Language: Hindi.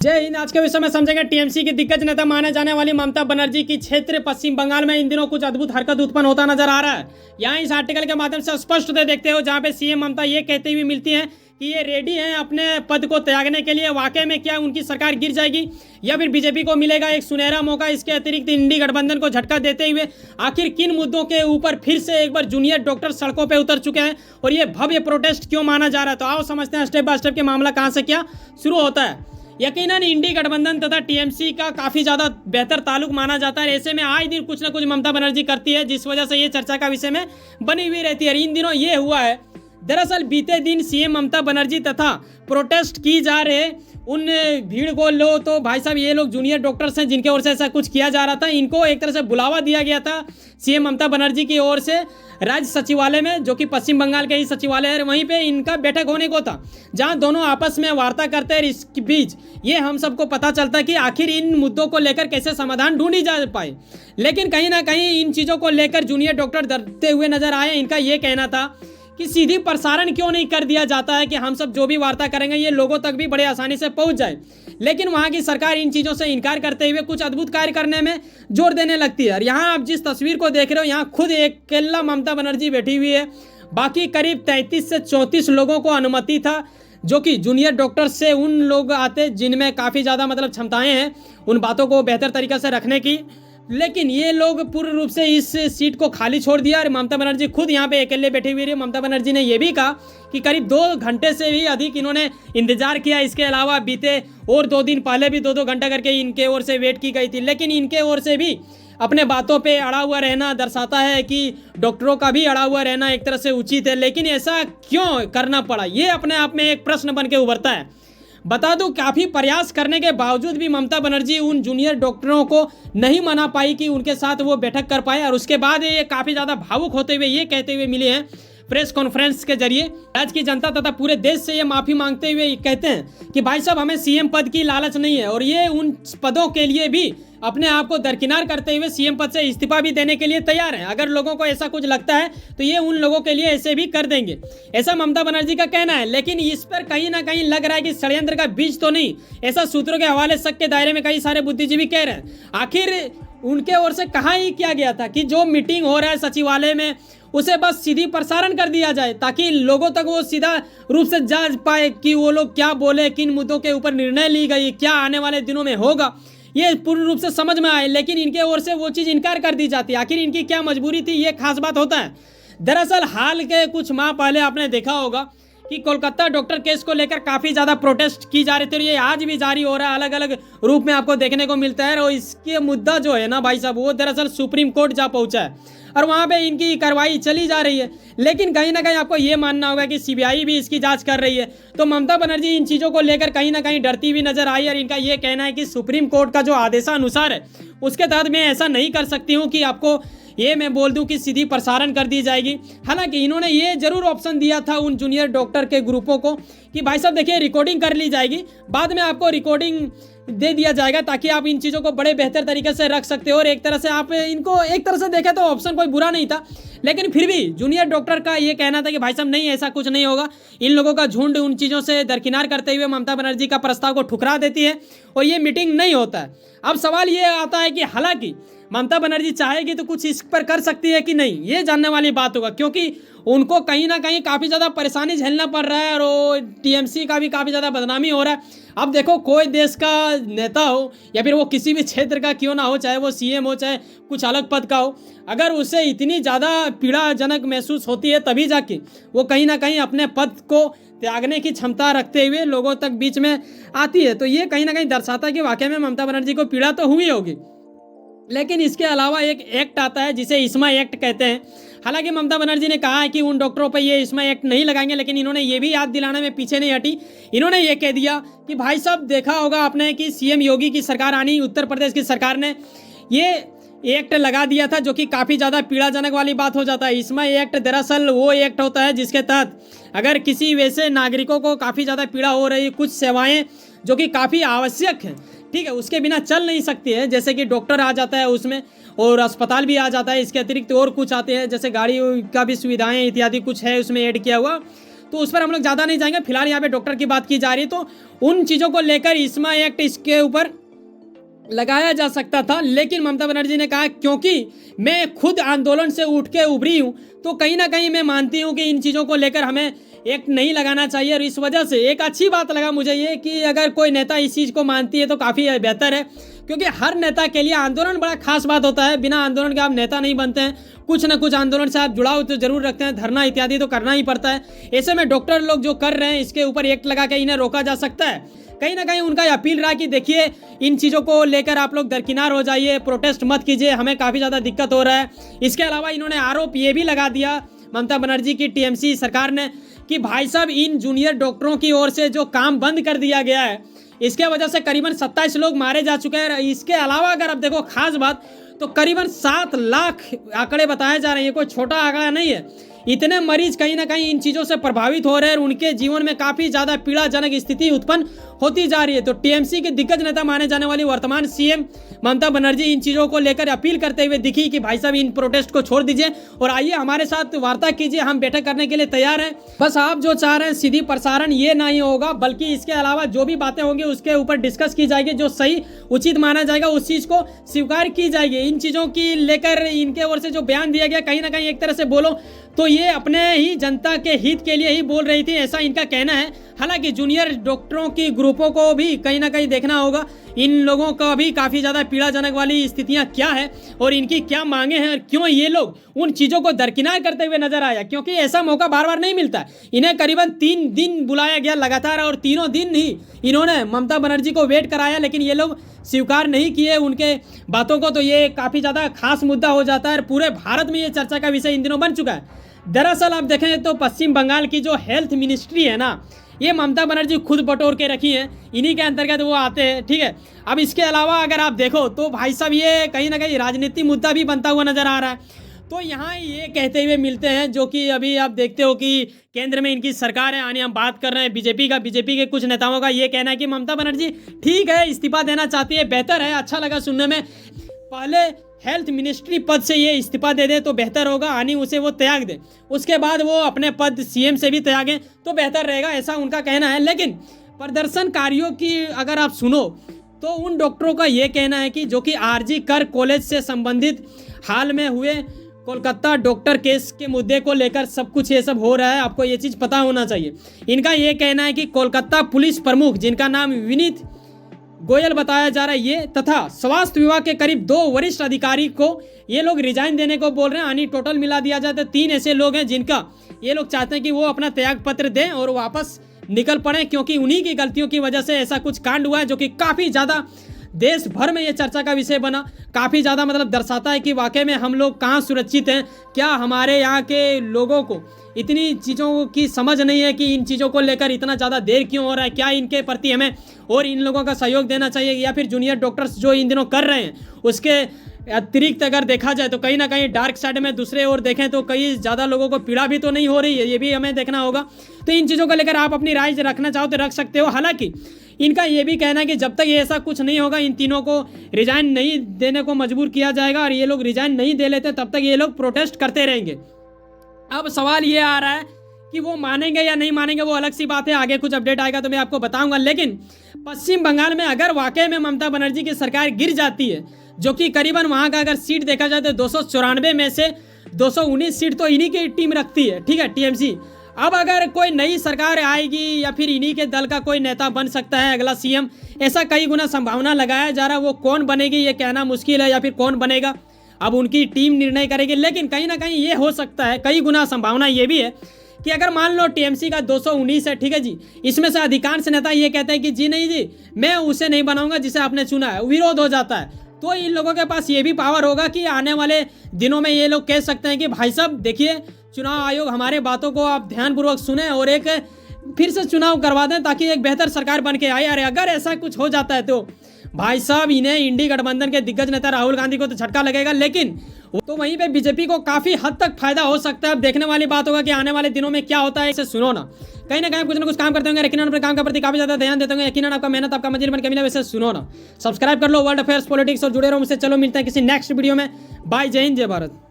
जय हिंद। आज के विषय में समझेंगे टीएमसी की दिग्गज नेता माने जाने वाली ममता बनर्जी की क्षेत्र पश्चिम बंगाल में इन दिनों कुछ अद्भुत हरकत उत्पन्न होता नजर आ रहा है। यहाँ इस आर्टिकल के माध्यम से स्पष्ट देखते हो, जहाँ पे सीएम ममता ये कहते हुए मिलती हैं कि ये रेडी हैं अपने पद को त्यागने के लिए। वाकई में क्या उनकी सरकार गिर जाएगी या फिर बीजेपी को मिलेगा एक सुनहरा मौका? इसके अतिरिक्त इंडी गठबंधन को झटका देते हुए आखिर किन मुद्दों के ऊपर फिर से एक बार जूनियर डॉक्टर सड़कों पर उतर चुके हैं और ये भव्य प्रोटेस्ट क्यों माना जा रहा है? तो आओ समझते हैं स्टेप बाय स्टेप के मामला कहाँ से क्या शुरू होता है। यकीनन इंडी गठबंधन तथा टीएमसी का काफ़ी ज़्यादा बेहतर ताल्लुक माना जाता है। ऐसे में आए दिन कुछ ना कुछ ममता बनर्जी करती है, जिस वजह से ये चर्चा का विषय में बनी हुई रहती है। इन दिनों ये हुआ है, दरअसल बीते दिन सीएम ममता बनर्जी तथा प्रोटेस्ट की जा रहे उन भीड़ को लो तो भाई साहब ये लोग जूनियर डॉक्टर्स हैं जिनके ओर से ऐसा कुछ किया जा रहा था। इनको एक तरह से बुलावा दिया गया था सीएम ममता बनर्जी की ओर से राज्य सचिवालय में, जो कि पश्चिम बंगाल के ही सचिवालय है। वहीं पे इनका बैठक होने को था, जहां दोनों आपस में वार्ता करते हैं। इसके बीच ये हम सबको पता चलता है कि आखिर इन मुद्दों को लेकर कैसे समाधान ढूंढी जा पाए। लेकिन कहीं ना कहीं इन चीज़ों को लेकर जूनियर डॉक्टर डरते हुए नजर आए। इनका ये कहना था कि सीधी प्रसारण क्यों नहीं कर दिया जाता है कि हम सब जो भी वार्ता करेंगे ये लोगों तक भी बड़े आसानी से पहुंच जाए। लेकिन वहां की सरकार इन चीज़ों से इनकार करते हुए कुछ अद्भुत कार्य करने में जोर देने लगती है। और यहाँ आप जिस तस्वीर को देख रहे हो, यहाँ खुद एक अकेला ममता बनर्जी बैठी हुई है। बाकी करीब 33 से 34 लोगों को अनुमति था, जो कि जूनियर डॉक्टर से उन लोग आते जिनमें काफ़ी ज़्यादा मतलब क्षमताएँ हैं उन बातों को बेहतर तरीके से रखने की। लेकिन ये लोग पूर्ण रूप से इस सीट को खाली छोड़ दिया और ममता बनर्जी खुद यहाँ पे अकेले बैठी हुई रही। ममता बनर्जी ने यह भी कहा कि करीब 2 घंटे से भी अधिक इन्होंने इंतजार किया। इसके अलावा बीते और 2 दिन पहले भी 2-2 घंटा करके इनके ओर से वेट की गई थी। लेकिन इनके ओर से भी अपने बातों पे अड़ा हुआ रहना दर्शाता है कि डॉक्टरों का भी अड़ा हुआ रहना एक तरह से उचित है। लेकिन ऐसा क्यों करना पड़ा, ये अपने आप में एक प्रश्न बन के उभरता है। बता दूं, काफ़ी प्रयास करने के बावजूद भी ममता बनर्जी उन जूनियर डॉक्टरों को नहीं मना पाई कि उनके साथ वो बैठक कर पाए। और उसके बाद ये काफ़ी ज़्यादा भावुक होते हुए ये कहते हुए मिले हैं प्रेस कॉन्फ्रेंस के जरिए, राज्य की जनता तथा पूरे देश से ये माफ़ी मांगते हुए कहते हैं कि भाई साहब हमें सीएम पद की लालच नहीं है और ये उन पदों के लिए भी अपने आप को दरकिनार करते हुए सीएम पद से इस्तीफा भी देने के लिए तैयार हैं। अगर लोगों को ऐसा कुछ लगता है तो ये उन लोगों के लिए ऐसे भी कर देंगे, ऐसा ममता बनर्जी का कहना है। लेकिन इस पर कहीं ना कहीं लग रहा है कि षड्यंत्र का बीज तो नहीं, ऐसा सूत्रों के हवाले शक के दायरे में कई सारे बुद्धिजीवी कह रहे हैं। आखिर उनके ओर से कहा ही किया गया था कि जो मीटिंग हो रहा है सचिवालय में उसे बस सीधी प्रसारण कर दिया जाए, ताकि लोगों तक वो सीधा रूप से जांच पाए कि वो लोग क्या बोले, किन मुद्दों के ऊपर निर्णय ली गई, क्या आने वाले दिनों में होगा, ये पूर्ण रूप से समझ में आए। लेकिन इनके ओर से वो चीज़ इनकार कर दी जाती है। आखिर इनकी क्या मजबूरी थी, ये खास बात होता है। दरअसल हाल के कुछ माह पहले आपने देखा होगा कि कोलकाता डॉक्टर केस को लेकर काफ़ी ज़्यादा प्रोटेस्ट की जा रही थी और ये आज भी जारी हो रहा है, अलग अलग रूप में आपको देखने को मिलता है। और इसके मुद्दा जो है ना भाई साहब, वो दरअसल सुप्रीम कोर्ट जा पहुंचा है और वहाँ पे इनकी कार्रवाई चली जा रही है। लेकिन कहीं ना कहीं आपको ये मानना होगा कि सीबीआई भी इसकी जांच कर रही है। तो ममता बनर्जी इन चीज़ों को लेकर कहीं ना कहीं डरती हुई नजर आई और इनका ये कहना है कि सुप्रीम कोर्ट का जो आदेशानुसार है उसके तहत मैं ऐसा नहीं कर सकती हूँ कि आपको ये मैं बोल दूं कि सीधी प्रसारण कर दी जाएगी। हालांकि इन्होंने ये जरूर ऑप्शन दिया था उन जूनियर डॉक्टर के ग्रुपों को कि भाई साहब देखिए रिकॉर्डिंग कर ली जाएगी, बाद में आपको रिकॉर्डिंग दे दिया जाएगा ताकि आप इन चीज़ों को बड़े बेहतर तरीके से रख सकते हो। और एक तरह से आप इनको एक तरह से देखें तो ऑप्शन कोई बुरा नहीं था। लेकिन फिर भी जूनियर डॉक्टर का ये कहना था कि भाई साहब नहीं, ऐसा कुछ नहीं होगा। इन लोगों का झुंड उन चीज़ों से दरकिनार करते हुए ममता बनर्जी का प्रस्ताव को ठुकरा देती है और ये मीटिंग नहीं होता है। अब सवाल ये आता है कि हालांकि ममता बनर्जी चाहेगी तो कुछ इस पर कर सकती है कि नहीं, ये जानने वाली बात होगा, क्योंकि उनको कहीं ना कहीं काफ़ी ज़्यादा परेशानी झेलना पड़ रहा है और टीएमसी का भी काफ़ी ज़्यादा बदनामी हो रहा है। अब देखो, कोई देश का नेता हो या फिर वो किसी भी क्षेत्र का क्यों ना हो, चाहे वो सीएम हो चाहे कुछ अलग पद का हो, अगर उसे इतनी ज़्यादा पीड़ाजनक महसूस होती है तभी जाके वो कहीं ना कहीं अपने पद को त्यागने की क्षमता रखते हुए लोगों तक बीच में आती है। तो ये कहीं ना कहीं दर्शाता है कि वाकई में ममता बनर्जी को पीड़ा तो हुई होगी। लेकिन इसके अलावा एक एक्ट आता है जिसे इस्मा एक्ट कहते हैं। हालांकि ममता बनर्जी ने कहा है कि उन डॉक्टरों पर ये इस्मा एक्ट नहीं लगाएंगे, लेकिन इन्होंने ये भी याद दिलाने में पीछे नहीं हटी। इन्होंने ये कह दिया कि भाई साहब देखा होगा आपने कि सीएम योगी की सरकार आनी, उत्तर प्रदेश की सरकार ने ये एक्ट लगा दिया था, जो कि काफ़ी ज़्यादा पीड़ाजनक वाली बात हो जाता है। इस्मा एक्ट दरअसल वो एक्ट होता है जिसके तहत अगर किसी वैसे नागरिकों को काफ़ी ज़्यादा पीड़ा हो रही है, कुछ सेवाएँ जो कि काफ़ी आवश्यक हैं, ठीक है, उसके बिना चल नहीं सकती है, जैसे कि डॉक्टर आ जाता है उसमें और अस्पताल भी आ जाता है। इसके अतिरिक्त और कुछ आते हैं जैसे गाड़ी का भी सुविधाएं इत्यादि कुछ है उसमें ऐड किया हुआ। तो उस पर हम लोग ज़्यादा नहीं जाएंगे। फिलहाल यहाँ पे डॉक्टर की बात की जा रही है, तो उन चीज़ों को लेकर इसमा एक्ट इसके ऊपर लगाया जा सकता था, लेकिन ममता बनर्जी ने कहा क्योंकि मैं खुद आंदोलन से उठ के उभरी हूँ, तो कहीं ना कहीं मैं मानती हूँ कि इन चीज़ों को लेकर हमें एक नहीं लगाना चाहिए। और इस वजह से एक अच्छी बात लगा मुझे ये कि अगर कोई नेता इस चीज़ को मानती है तो काफ़ी बेहतर है, क्योंकि हर नेता के लिए आंदोलन बड़ा खास बात होता है। बिना आंदोलन के आप नेता नहीं बनते हैं, कुछ ना कुछ आंदोलन से आप जुड़ाव तो जरूर रखते हैं, धरना इत्यादि तो करना ही पड़ता है। ऐसे में डॉक्टर लोग जो कर रहे हैं इसके ऊपर एक्ट लगा के इन्हें रोका जा सकता है। कहीं ना कहीं उनका अपील रहा कि देखिए इन चीज़ों को लेकर आप लोग दरकिनार हो जाइए, प्रोटेस्ट मत कीजिए, हमें काफ़ी ज़्यादा दिक्कत हो रहा है। इसके अलावा इन्होंने आरोप ये भी लगा दिया ममता बनर्जी की टीएमसी सरकार ने कि भाई साहब इन जूनियर डॉक्टरों की ओर से जो काम बंद कर दिया गया है, इसके वजह से करीबन 27 लोग मारे जा चुके हैं। इसके अलावा अगर आप देखो खास बात तो करीबन 7 लाख आंकड़े बताए जा रहे हैं, कोई छोटा आंकड़ा नहीं है। इतने मरीज कहीं ना कहीं इन चीज़ों से प्रभावित हो रहे हैं और उनके जीवन में काफ़ी ज़्यादा पीड़ाजनक स्थिति उत्पन्न होती जा रही है। तो टीएमसी के दिग्गज नेता माने जाने वाली वर्तमान सीएम ममता बनर्जी इन चीज़ों को लेकर अपील करते हुए दिखी कि भाई साहब इन प्रोटेस्ट को छोड़ दीजिए और आइए हमारे साथ वार्ता कीजिए, हम बैठक करने के लिए तैयार हैं। बस आप जो चाह रहे हैं सीधी प्रसारण ये नहीं होगा, बल्कि इसके अलावा जो भी बातें होंगी उसके ऊपर डिस्कस की जाएगी, जो सही उचित माना जाएगा उस चीज़ को स्वीकार की जाएगी। इन चीज़ों की लेकर इनके ओर से जो बयान दिया गया, कहीं ना कहीं एक तरह से बोलो तो ये अपने ही जनता के हित के लिए ही बोल रही थी, ऐसा इनका कहना है। हालांकि जूनियर डॉक्टरों की ग्रुपों को भी कहीं ना कहीं देखना होगा, इन लोगों का भी काफ़ी ज़्यादा पीड़ाजनक वाली स्थितियां क्या है और इनकी क्या मांगे हैं और क्यों ये लोग उन चीज़ों को दरकिनार करते हुए नजर आया, क्योंकि ऐसा मौका बार बार नहीं मिलता। इन्हें करीबन 3 दिन बुलाया गया लगातार और तीनों दिन ही इन्होंने ममता बनर्जी को वेट कराया, लेकिन ये लोग स्वीकार नहीं किए उनके बातों को। तो ये काफ़ी ज़्यादा खास मुद्दा हो जाता है, पूरे भारत में ये चर्चा का विषय इन दिनों बन चुका है। दरअसल आप देखें तो पश्चिम बंगाल की जो हेल्थ मिनिस्ट्री है ना, ये ममता बनर्जी खुद बटोर के रखी है, इन्हीं के अंतर्गत वो आते हैं, ठीक है। अब इसके अलावा अगर आप देखो तो भाई साहब ये कहीं ना कहीं राजनीतिक मुद्दा भी बनता हुआ नजर आ रहा है। तो यहाँ ये कहते हुए मिलते हैं, जो कि अभी आप देखते हो कि केंद्र में इनकी सरकार है, यानी हम बात कर रहे हैं बीजेपी के कुछ नेताओं का ये कहना है कि ममता बनर्जी ठीक है इस्तीफा देना चाहती है, बेहतर है, अच्छा लगा सुनने में। पहले हेल्थ मिनिस्ट्री पद से ये इस्तीफा दे दे तो बेहतर होगा, यानी उसे वो त्याग दे, उसके बाद वो अपने पद सीएम से भी त्यागें तो बेहतर रहेगा, ऐसा उनका कहना है। लेकिन प्रदर्शनकारियों की अगर आप सुनो तो उन डॉक्टरों का ये कहना है कि जो कि आरजी कर कॉलेज से संबंधित हाल में हुए कोलकाता डॉक्टर केस के मुद्दे को लेकर सब कुछ ये सब हो रहा है, आपको ये चीज़ पता होना चाहिए। इनका ये कहना है कि कोलकाता पुलिस प्रमुख, जिनका नाम विनीत गोयल बताया जा रहा है, ये तथा स्वास्थ्य विभाग के करीब 2 वरिष्ठ अधिकारी को ये लोग रिजाइन देने को बोल रहे हैं। यानी टोटल मिला दिया जाए तो 3 ऐसे लोग हैं जिनका ये लोग चाहते हैं कि वो अपना त्याग पत्र दें और वापस निकल पड़े, क्योंकि उन्हीं की गलतियों की वजह से ऐसा कुछ कांड हुआ है, जो कि काफ़ी ज़्यादा देश भर में ये चर्चा का विषय बना। काफ़ी ज़्यादा मतलब दर्शाता है कि वाकई में हम लोग कहाँ सुरक्षित हैं, क्या हमारे यहाँ के लोगों को इतनी चीज़ों की समझ नहीं है कि इन चीज़ों को लेकर इतना ज़्यादा देर क्यों हो रहा है, क्या इनके प्रति हमें और इन लोगों का सहयोग देना चाहिए, या फिर जूनियर डॉक्टर्स जो इन दिनों कर रहे हैं उसके अतिरिक्त अगर देखा जाए तो कहीं ना कहीं डार्क साइड में दूसरे ओर देखें तो कई ज़्यादा लोगों को पीड़ा भी तो नहीं हो रही है, ये भी हमें देखना होगा। तो इन चीज़ों को लेकर आप अपनी राय रखना चाहो तो रख सकते हो। हालांकि इनका ये भी कहना है कि जब तक ये ऐसा कुछ नहीं होगा, इन तीनों को रिजाइन नहीं देने को मजबूर किया जाएगा और ये लोग रिजाइन नहीं दे लेते तब तक ये लोग प्रोटेस्ट करते रहेंगे। अब सवाल ये आ रहा है कि वो मानेंगे या नहीं मानेंगे, वो अलग सी बात है, आगे कुछ अपडेट आएगा तो मैं आपको बताऊंगा। लेकिन पश्चिम बंगाल में अगर वाकई में ममता बनर्जी की सरकार गिर जाती है, जो कि करीबन वहाँ का अगर सीट देखा जाए तो 294 में से 219 सीट तो इन्हीं की टीम रखती है, ठीक है, टीएमसी। अब अगर कोई नई सरकार आएगी या फिर इन्हीं के दल का कोई नेता बन सकता है अगला सीएम, ऐसा कई गुना संभावना लगाया जा रहा है। वो कौन बनेगी ये कहना मुश्किल है, या फिर कौन बनेगा अब उनकी टीम निर्णय करेगी। लेकिन कहीं ना कहीं ये हो सकता है, कई गुना संभावना ये भी है कि अगर मान लो टीएमसी का 219 है, ठीक है जी, इसमें से अधिकांश नेता ये कहते हैं कि जी नहीं जी, मैं उसे नहीं बनाऊंगा जिसे आपने चुना है, विरोध हो जाता है, तो इन लोगों के पास ये भी पावर होगा कि आने वाले दिनों में ये लोग कह सकते हैं कि भाई साहब देखिए, चुनाव आयोग हमारे बातों को आप ध्यानपूर्वक सुने और एक फिर से चुनाव करवा दें ताकि एक बेहतर सरकार बन के आए। अरे अगर ऐसा कुछ हो जाता है तो भाई साहब इन्हें इंडी गठबंधन के दिग्गज नेता राहुल गांधी को तो झटका लगेगा, लेकिन तो वहीं पे बीजेपी को काफी हद तक फायदा हो सकता है। अब देखने वाली बात होगा कि आने वाले दिनों में क्या होता है, इसे सुनो ना, कहीं ना कहीं कुछ ना कुछ काम करते होंगे, यकीनन अपने काम के प्रति काफी ज्यादा ध्यान देते होंगे, यकीनन आपका मेहनत आपका मजदूर बन के मिला, वैसे सुनो ना, सब्सक्राइब कर लो वर्ल्ड अफेयर्स पॉलिटिक्स और जुड़े रहो मुझसे। चलो मिलते हैं किसी नेक्स्ट वीडियो में, बाय, जय हिंद, जय भारत।